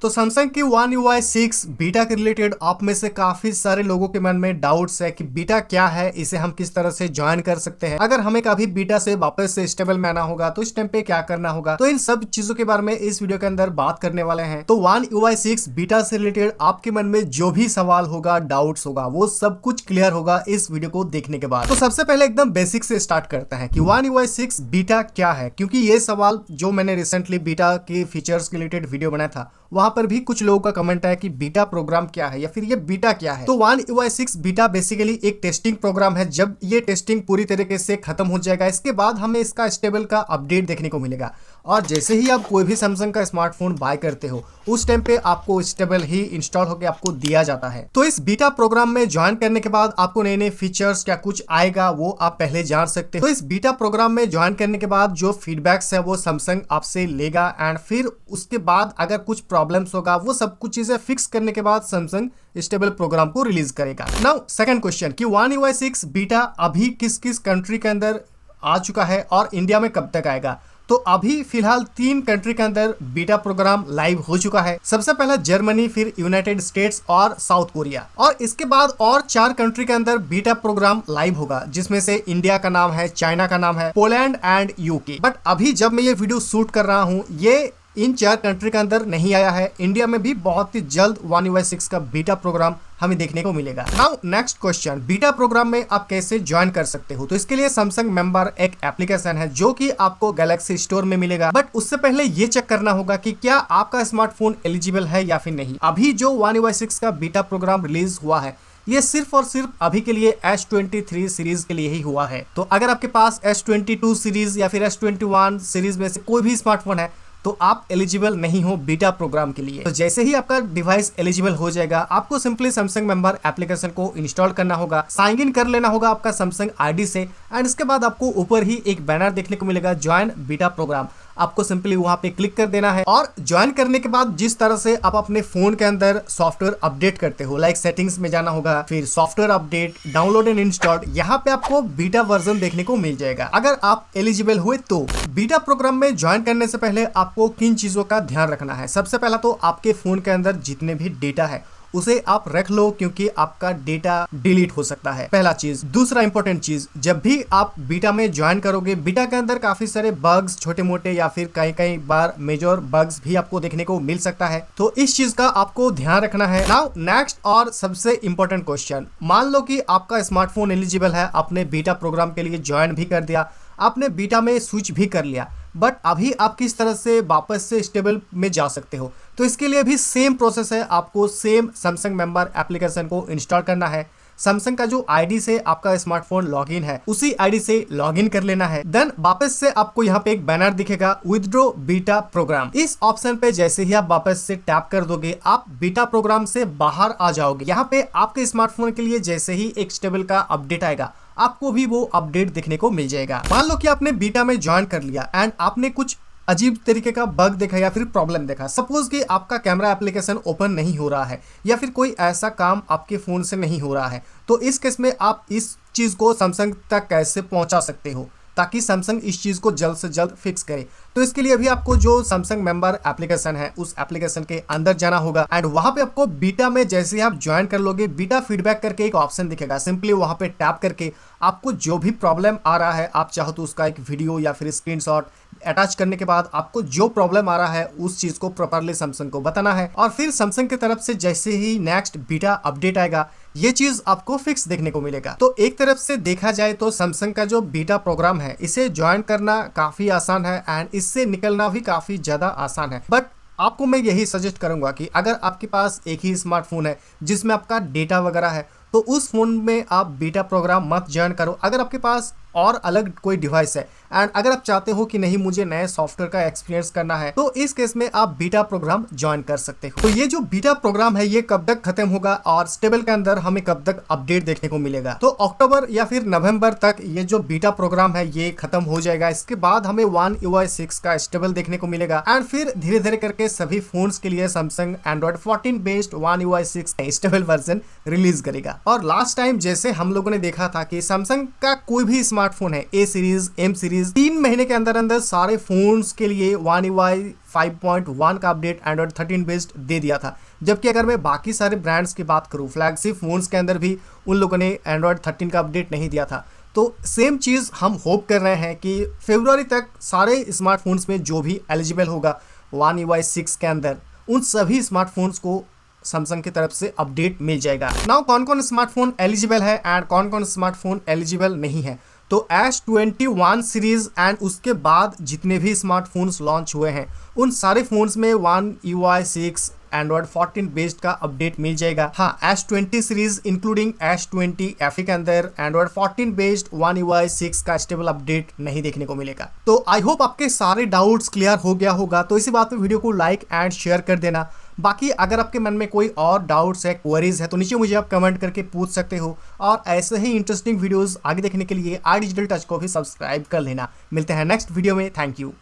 तो सैमसंग की One UI 6 beta के रिलेटेड आप में से काफी सारे लोगों के मन में डाउट्स है कि बीटा क्या है, इसे हम किस तरह से ज्वाइन कर सकते हैं, अगर हमें कभी बीटा से वापस से स्टेबल में आना होगा तो इस टाइम पे क्या करना होगा। तो इन सब चीजों के बारे में इस वीडियो के अंदर बात करने वाले हैं। तो One UI 6 बीटा से रिलेटेड आपके मन में जो भी सवाल होगा, डाउट्स होगा, वो सब कुछ क्लियर होगा इस वीडियो को देखने के बाद। तो सबसे पहले एकदम बेसिक से स्टार्ट करते हैं कि One UI 6 बीटा क्या है, क्योंकि ये सवाल जो मैंने रिसेंटली बीटा के फीचर्स के रिलेटेड वीडियो बनाया था वहां पर भी कुछ लोगों का कमेंट है कि बीटा प्रोग्राम क्या है या फिर ये बीटा क्या है। तो One UI 6 बीटा बेसिकली एक टेस्टिंग प्रोग्राम है। जब ये टेस्टिंग पूरी तरीके से खत्म हो जाएगा, इसके बाद हमें इसका स्टेबल का अपडेट देखने को मिलेगा। और जैसे ही आप कोई भी सैमसंग का स्मार्टफोन बाय करते हो उस टाइम पे आपको स्टेबल ही इंस्टॉल होकर आपको दिया जाता है। तो इस बीटा प्रोग्राम में ज्वाइन करने के बाद आपको नए नए फीचर्स क्या कुछ आएगा वो आप पहले जान सकते हो। तो इस बीटा प्रोग्राम में ज्वाइन करने के बाद जो फीडबैक्स है वो सैमसंग आपसे लेगा एंड फिर उसके बाद अगर कुछ प्रॉब्लम्स होगा वो सब कुछ चीजें फिक्स करने के बाद सैमसंग स्टेबल प्रोग्राम को रिलीज करेगा। नाउ सेकंड क्वेश्चन कि One UI 6 बीटा अभी किस किस कंट्री के अंदर आ चुका है और इंडिया में कब तक आएगा। तो अभी फिलहाल 3 कंट्री के अंदर बीटा प्रोग्राम लाइव हो चुका है। सबसे पहला जर्मनी, फिर यूनाइटेड स्टेट्स और साउथ कोरिया, और इसके बाद और 4 कंट्री के अंदर बीटा प्रोग्राम लाइव होगा, जिसमें से इंडिया का नाम है, चाइना का नाम है, पोलैंड एंड यूके। बट अभी जब मैं ये वीडियो शूट कर रहा हूँ ये इन 4 कंट्री के अंदर नहीं आया है। इंडिया में भी बहुत ही जल्द One UI 6 का बीटा प्रोग्राम हमें देखने को मिलेगा। Now next question, beta program में आप कैसे ज्वाइन कर सकते हो। तो इसके लिए सैमसंग मेंबर एक एप्लीकेशन है जो कि आपको गैलेक्सी स्टोर में मिलेगा। बट उससे पहले ये चेक करना होगा कि क्या आपका स्मार्टफोन एलिजिबल है या फिर नहीं। अभी जो One UI 6 का बीटा प्रोग्राम रिलीज हुआ है ये सिर्फ और सिर्फ अभी के लिए S23 सीरीज के लिए ही हुआ है। तो अगर आपके पास S22 सीरीज या फिर S21 सीरीज में से कोई भी स्मार्टफोन है तो आप एलिजिबल नहीं हो बीटा प्रोग्राम के लिए। तो जैसे ही आपका डिवाइस एलिजिबल हो जाएगा आपको सिंपली सैमसंग मेंबर एप्लीकेशन को इंस्टॉल करना होगा, साइन इन कर लेना होगा आपका सैमसंग आईडी से एंड इसके बाद आपको ऊपर ही एक बैनर देखने को मिलेगा ज्वाइन बीटा प्रोग्राम। आपको सिंपली वहां पे क्लिक कर देना है और ज्वाइन करने के बाद जिस तरह से आप अपने फोन के अंदर सॉफ्टवेयर अपडेट करते हो, लाइक सेटिंग्स में जाना होगा, फिर software update, download and install, यहाँ पे आपको बीटा वर्जन देखने को मिल जाएगा। अगर आप एलिजिबल हुए तो बीटा प्रोग्राम में ज्वाइन करने से पहले आपको किन चीजों का ध्यान रखना है। सबसे पहला तो आपके फोन के अंदर जितने भी डेटा है उसे आप रख लो, क्योंकि आपका डेटा डिलीट हो सकता है, पहला चीज। दूसरा इंपॉर्टेंट चीज, जब भी आप बीटा में ज्वाइन करोगे बीटा के अंदर काफी सारे बग्स, छोटे मोटे या फिर कई बार मेजर बग्स भी आपको देखने को मिल सकता है, तो इस चीज का आपको ध्यान रखना है। नाउ नेक्स्ट और सबसे इंपॉर्टेंट क्वेश्चन, मान लो कि आपका स्मार्टफोन एलिजिबल है, आपने बीटा प्रोग्राम के लिए ज्वाइन भी कर दिया, आपने बीटा में स्विच भी कर लिया, बट अभी आप किस तरह से वापस से स्टेबल में जा सकते हो। तो इसके लिए भी सेम प्रोसेस है, आपको सेम सैमसंग मेंबर एप्लीकेशन को इंस्टॉल करना है। सैमसंग का जो आईडी से आपका स्मार्टफोन लॉगिन है उसी आईडी से लॉगिन कर लेना है। देन वापस से आपको यहाँ पे एक बैनर दिखेगा विथड्रॉ बीटा प्रोग्राम। इस ऑप्शन पे जैसे ही आप वापस से टैप कर दोगे आप बीटा प्रोग्राम से बाहर आ जाओगे। यहाँ पे आपके स्मार्टफोन के लिए जैसे ही एक स्टेबल का अपडेट आएगा आपको भी वो अपडेट देखने को मिल जाएगा। मान लो कि आपने बीटा में ज्वाइन कर लिया एंड आपने कुछ अजीब तरीके का बग देखा या फिर प्रॉब्लम देखा। सपोज कि आपका कैमरा एप्लीकेशन ओपन नहीं हो रहा है या फिर कोई ऐसा काम आपके फोन से नहीं हो रहा है, तो इस केस में आप इस चीज को सैमसंग तक कैसे पहुंचा सकते हो ताकि सैमसंग इस चीज को जल्द से जल्द फिक्स करे। तो इसके लिए भी आपको जो सैमसंग मेंबर एप्लीकेशन है उस एप्लीकेशन के अंदर जाना होगा एंड वहां पे आपको बीटा में जैसे ही आप ज्वाइन कर लोगे बीटा फीडबैक करके एक ऑप्शन दिखेगा। सिंपली वहां पे टैप करके आपको जो भी प्रॉब्लम आ रहा है, आप चाहो तो उसका एक वीडियो या फिर स्क्रीनशॉट अटैच करने के बाद आपको जो प्रॉब्लम आ रहा है उस चीज को प्रॉपरली सैमसंग को बताना है और फिर सैमसंग की तरफ से जैसे ही नेक्स्ट बीटा अपडेट आएगा ये चीज आपको फिक्स देखने को मिलेगा। तो एक तरफ से देखा जाए तो सैमसंग का जो बीटा प्रोग्राम है इसे ज्वाइन करना काफी आसान है एंड इससे निकलना भी काफी ज्यादा आसान है। बट आपको मैं यही सजेस्ट करूंगा कि अगर आपके पास एक ही स्मार्टफोन है जिसमें आपका डेटा वगैरह है तो उस फोन में आप बीटा प्रोग्राम मत ज्वाइन करो। अगर आपके पास और अलग कोई डिवाइस है एंड अगर आप चाहते हो कि नहीं मुझे नए सॉफ्टवेयर का एक्सपीरियंस करना है तो इस केस में आप बीटा प्रोग्राम ज्वाइन कर सकते हो। तो ये जो बीटा प्रोग्राम है ये कब तक खत्म होगा और स्टेबल के अंदर हमें कब तक अपडेट देखने को मिलेगा। तो अक्टूबर या फिर नवंबर तक ये जो बीटा प्रोग्राम है ये खत्म हो जाएगा। इसके बाद हमें One UI 6 का स्टेबल देखने को मिलेगा एंड फिर धीरे धीरे करके सभी फोन्स के लिए Samsung Android 14 based One UI 6 stable version release करेगा। और लास्ट टाइम जैसे हम लोगों ने देखा था कि सैमसंग का कोई भी स्मार्टफोन है, ए सीरीज, एम सीरीज, 3 महीने के अंदर अंदर सारे फोन्स के लिए One UI 5.1 का अपडेट एंड्रॉइड 13 बेस्ड दे दिया था। जबकि अगर मैं बाकी सारे ब्रांड्स की बात करूं, फ्लैगशिप फोन्स के अंदर भी उन लोगों ने एंड्रॉइड 13 का अपडेट नहीं दिया था। तो सेम चीज़ हम होप कर रहे हैं कि फरवरी तक सारे स्मार्टफोन्स में जो भी एलिजिबल होगा One UI 6 के अंदर, उन सभी स्मार्टफोन्स को सैमसंग की तरफ से अपडेट मिल जाएगा। नाउ कौन कौन स्मार्टफोन एलिजिबल है एंड कौन कौन स्मार्टफोन एलिजिबल नहीं है, तो S21 सीरीज एंड उसके बाद जितने भी स्मार्टफोन्स लॉन्च हुए हैं उन सारे फोन्स में One UI 6 एंड्रॉइड 14 बेस्ड का अपडेट मिल जाएगा। हाँ, S20 series including S20 FE के अंदर एंड्रॉइड 14 बेस्ड One UI 6 का स्टेबल अपडेट नहीं देखने को मिलेगा। तो आई होप आपके सारे डाउट्स क्लियर हो गया होगा। तो इसी बात पे वीडियो को लाइक एंड शेयर कर देना। बाकी अगर आपके मन में कोई और डाउट्स है, क्वेरीज है, तो नीचे मुझे आप कमेंट करके पूछ सकते हो। और ऐसे ही इंटरेस्टिंग वीडियोस आगे देखने के लिए iDigital Touch को भी सब्सक्राइब कर लेना। मिलते हैं नेक्स्ट वीडियो में। Thank you.